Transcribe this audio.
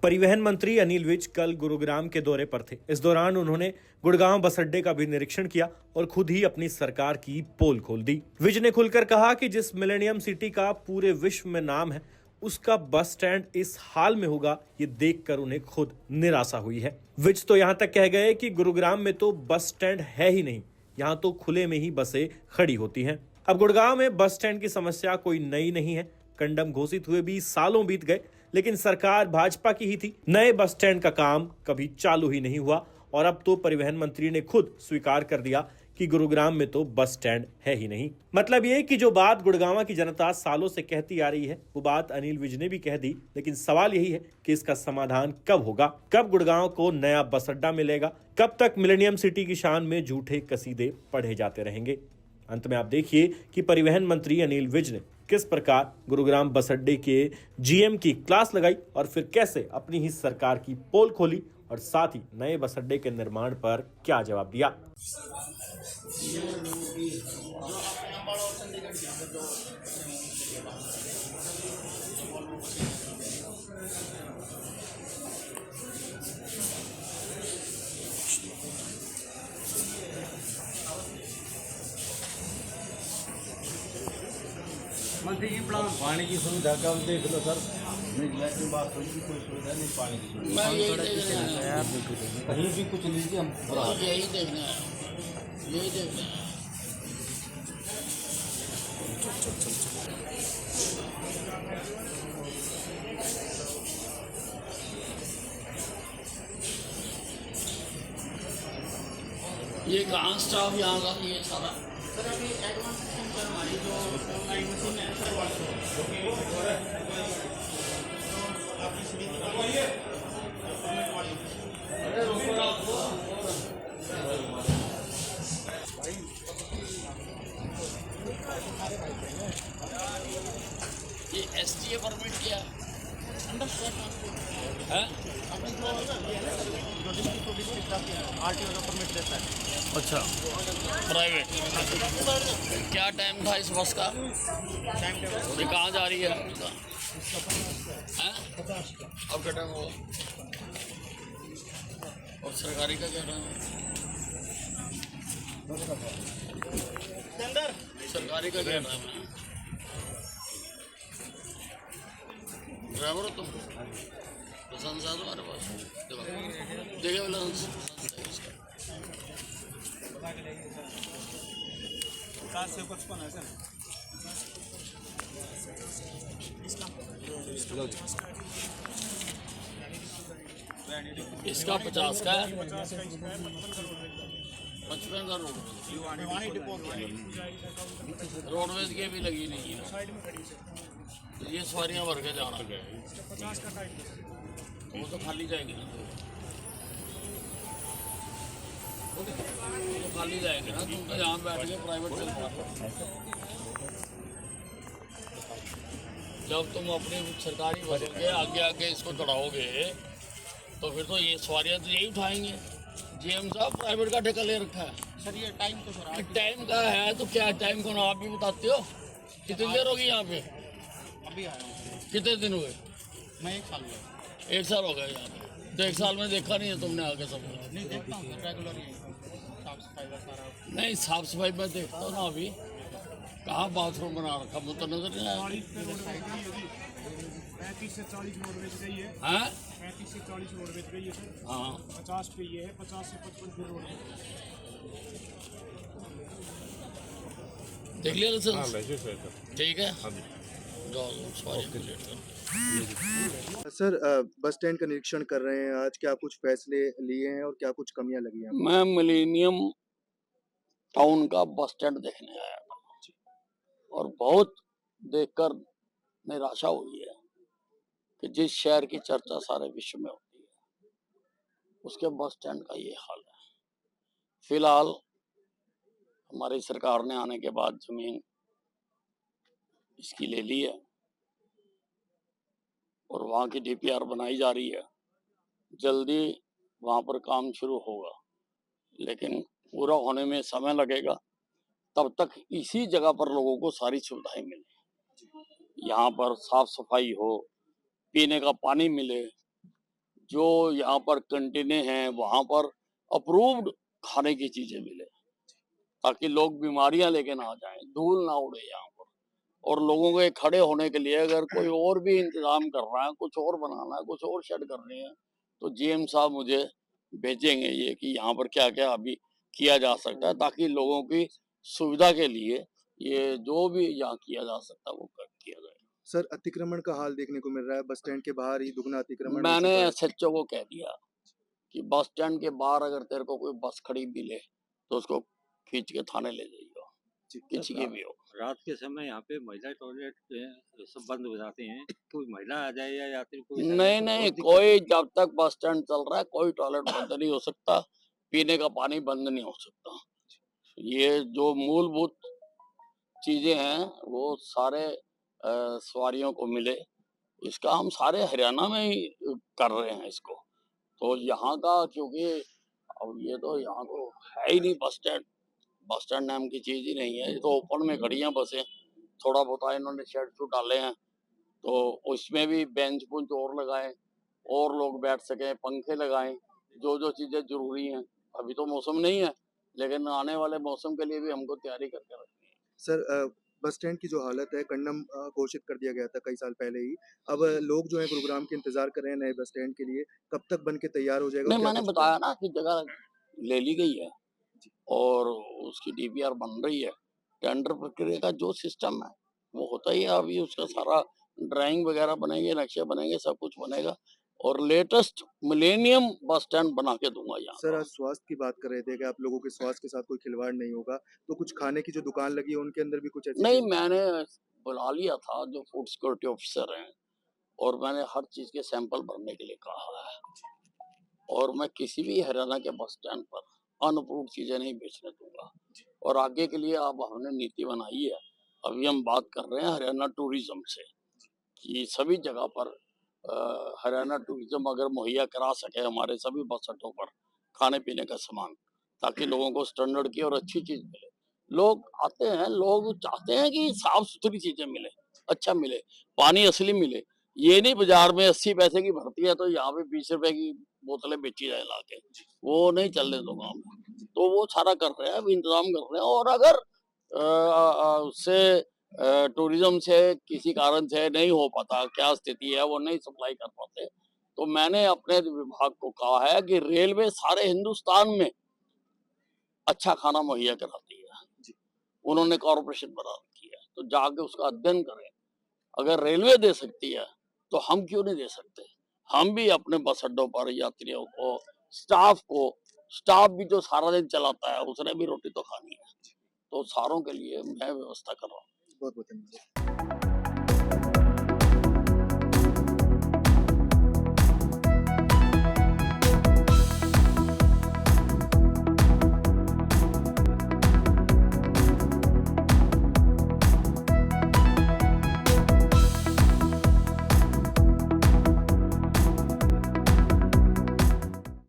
परिवहन मंत्री अनिल विज कल गुरुग्राम के दौरे पर थे। इस दौरान उन्होंने गुड़गांव बस अड्डे का भी निरीक्षण किया और खुद ही अपनी सरकार की पोल खोल दी। विज ने खुलकर कहा कि जिस मिलेनियम सिटी का पूरे विश्व में नाम है, उसका बस स्टैंड इस हाल में होगा, ये देखकर उन्हें खुद निराशा हुई है। विज तो यहाँ तक कह गए कि गुरुग्राम में तो बस स्टैंड है ही नहीं, यहाँ तो खुले में ही बसें खड़ी होती हैं। अब गुड़गांव में बस स्टैंड की समस्या कोई नई नहीं है। कंडम घोषित हुए भी सालों बीत गए, लेकिन सरकार भाजपा की ही थी। नए बस स्टैंड का काम कभी चालू ही नहीं हुआ और अब तो परिवहन मंत्री ने खुद स्वीकार कर दिया कि गुरुग्राम में तो बस स्टैंड है ही नहीं। मतलब ये कि जो बात गुड़गांव की जनता सालों से कहती आ रही है, वो बात अनिल विज ने भी कह दी। लेकिन सवाल यही है कि इसका समाधान कब होगा, कब गुड़गांव को नया बस अड्डा मिलेगा, कब तक मिलेनियम सिटी की शान में झूठे कसीदे पढ़े जाते रहेंगे। अंत में आप देखिए कि परिवहन मंत्री अनिल विज ने किस प्रकार गुरुग्राम बस अड्डे के जीएम की क्लास लगाई और फिर कैसे अपनी ही सरकार की पोल खोली और साथ ही नए बस अड्डे के निर्माण पर क्या जवाब दिया। मंत्री जी प्लान पानी की सुविधा का देख लो सर। नहीं लैट्रिन बाथरूम की कोई सुविधा नहीं, पानी की सुविधा कहीं भी कुछ लीजिए, हम यही देखना है, यही देखना है। ये कहाँ स्टाफ यहाँ का ये सारा सर अभी एडवांस सिस्टम हमारी जो ऑनलाइन मशीन है ये STA परमिट किया है, RTO का परमिट देता है। अच्छा, प्राइवेट। क्या टाइम था इस बस का? ये कहाँ जा रही है? अब क्या टाइम होगा? और सरकारी का क्या टाइम है? सरकारी का क्या टाइम है? ड्राइवर हो तुम? लाइसेंस है तुम्हारे पास? देखिए वाला इसका 50 का है, 55 का रोडवेज के भी लगी नहीं है। ये सवारियां भर के जाना है, वो तो खाली जाएगी ना, वो तो खाली जाएगी ना। तुम तो यहाँ बैठ के प्राइवेट चल पाते। जब तुम अपनी सरकारी बसों के आगे आगे इसको चढ़ाओगे तो फिर तो ये सवारियां तो यही उठाएंगे। GM साहब प्राइवेट का ठेका ले रखा है सर। ये टाइम तो सर टाइम का है, तो क्या टाइम को आप भी बताते हो? कितनी देर होगी यहाँ पे? अभी आया हूँ। कितने दिन हुए? मैं 1 साल हुआ। 1 साल हो गया यहाँ पे, तो 1 साल में देखा नहीं है तुमने आगे सब? नहीं देखता हूँ रेगुलर, साफ सफाई का सारा। नहीं साफ सफाई मैं देखता हूँ ना। अभी कहाँ बाथरूम बना रखा, मुझे तो नजर नहीं आया। 35 से 40 रोडवेज गई है। हाँ 35 से 40 रोडवेज गई है सर। हाँ 50 पे ये है, 50 से 55 फिर रोडवेज। देख लिया लाइसेंस? ठीक है, सर बस स्टैंड का निरीक्षण कर रहे हैं आज, क्या कुछ फैसले लिए हैं और क्या कुछ कमियां लगी हैं? मैं मिलेनियम टाउन का बस स्टैंड देखने आया था और बहुत देखकर निराशा हुई है कि जिस शहर की चर्चा सारे विश्व में होती है, उसके बस स्टैंड का ये हाल है। फिलहाल हमारी सरकार ने आने के बाद जमीन इसकी ले ली है और वहाँ की DPR बनाई जा रही है। जल्दी वहाँ पर काम शुरू होगा, लेकिन पूरा होने में समय लगेगा। तब तक इसी जगह पर लोगों को सारी सुविधाएं मिले, यहाँ पर साफ सफाई हो, पीने का पानी मिले, जो यहाँ पर कंटेनर हैं वहां पर अप्रूव्ड खाने की चीजें मिले, ताकि लोग बीमारियां लेके ना जाएं, धूल ना उड़े यहाँ पर। और लोगों के खड़े होने के लिए अगर कोई और भी इंतजाम कर रहा है, कुछ और बनाना है, कुछ और शेड करनी है, तो जीएम साहब मुझे भेजेंगे ये कि यहाँ पर क्या क्या अभी किया जा सकता है, ताकि लोगों की सुविधा के लिए ये जो भी यहाँ किया जा सकता है वो किया जाए। सर, अतिक्रमण का हाल देखने को मिल रहा है, बस स्टैंड के बाहर ही दुगना अतिक्रमण हो मैंने चुका है। एसएचओ को कह दिया कि बस स्टैंड के बाहर अगर तेरे को कोई बस खड़ी मिले तो उसको खींच के थाने ले जाइए, किसी की भी हो। रात के समय यहाँ पे महिला टॉयलेट सब बंद हो जाते हैं, कोई महिला आ जाए या यात्री कोई आ जाए नहीं तो नहीं, बहुत दिक्कत कोई होती है। जब तक बस स्टैंड चल रहा है कोई टॉयलेट बंद नहीं हो सकता, पीने का पानी बंद नहीं हो सकता। ये जो मूलभूत चीजें हैं वो सारे सवारियों को मिले, इसका हम सारे हरियाणा में ही कर रहे हैं इसको। तो यहाँ का क्योंकि अब ये तो यहाँ तो है ही नहीं बस स्टैंड नाम की चीज ही नहीं है, ये तो ओपन में खड़ी हैं बसें। थोड़ा बहुत इन्होंने शेड शूट डाले हैं तो उसमें भी बेंच बुंच और लगाएं और लोग बैठ सकें, पंखे लगाएं, जो जो चीजें जरूरी हैं। अभी तो मौसम नहीं है, लेकिन आने वाले मौसम के लिए भी हमको तैयारी करके रखनी है। सर, बस स्टैंड की जो हालत है, कंडम घोषित कर दिया गया था कई साल पहले ही। अब लोग जो है गुरुग्राम के इंतजार कर रहे हैं नए बस स्टैंड के लिए, कब तक बन के तैयार हो जाएगा और नहीं, क्या मैंने कुछ बताया ना कि जगह ले ली गई है और उसकी डीपीआर बन रही है। टेंडर प्रक्रिया का जो सिस्टम है वो होता ही है, अभी उसका सारा ड्राइंग वगैरह बनेंगे, नक्शे बनेंगे, सब कुछ बनेगा और लेटेस्ट मिलेनियम बस स्टैंड बना के दूंगा यहाँ सर, का। आज स्वास्थ्य की बात कर रहे थे कि आप लोगों के स्वास्थ्य के साथ कोई खिलवाड़ नहीं होगा, तो कुछ खाने की जो दुकान लगी है उनके अंदर भी कुछ ऐसी नहीं, चीज़- मैंने बुला लिया था जो फूड सिक्योरिटी ऑफिसर हैं और मैंने हर चीज के सैंपल भरने के लिए कहा है और मैं किसी भी हरियाणा के बस स्टैंड पर अनअप्रूव्ड चीजें नहीं बेचने दूंगा। और आगे के लिए अब हमने नीति बनाई है, अभी हम बात कर रहे हैं हरियाणा टूरिज्म से कि सभी जगह पर हरियाणा टूरिज्म अगर मुहैया करा सके हमारे सभी बस अड्डों पर खाने पीने का सामान, ताकि लोगों को स्टैंडर्ड की और अच्छी चीज मिले। लोग आते हैं, लोग चाहते हैं कि साफ सुथरी चीजें मिले, अच्छा मिले, पानी असली मिले। ये नहीं बाजार में 80 पैसे की भरती है तो यहाँ पे 20 रुपए की बोतलें बेची जाए लाके, वो नहीं चलने दूंगा मैं। तो वो सारा कर रहे हैं, अभी इंतजाम कर रहे हैं। और अगर उससे टूरिज्म से किसी कारण से नहीं हो पाता, क्या स्थिति है वो नहीं सप्लाई कर पाते, तो मैंने अपने विभाग को कहा है कि रेलवे सारे हिंदुस्तान में अच्छा खाना मुहैया कराती है। उन्होंने कॉर्पोरेशन बना रखी है, तो जाके उसका अध्ययन करें। अगर रेलवे दे सकती है तो हम क्यों नहीं दे सकते। हम भी अपने बस अड्डों पर यात्रियों को, स्टाफ भी जो सारा दिन चलाता है उसने भी रोटी तो खानी है, तो सारों के लिए मैं व्यवस्था कर रहा हूँ। बहुत बहुत धन्यवाद।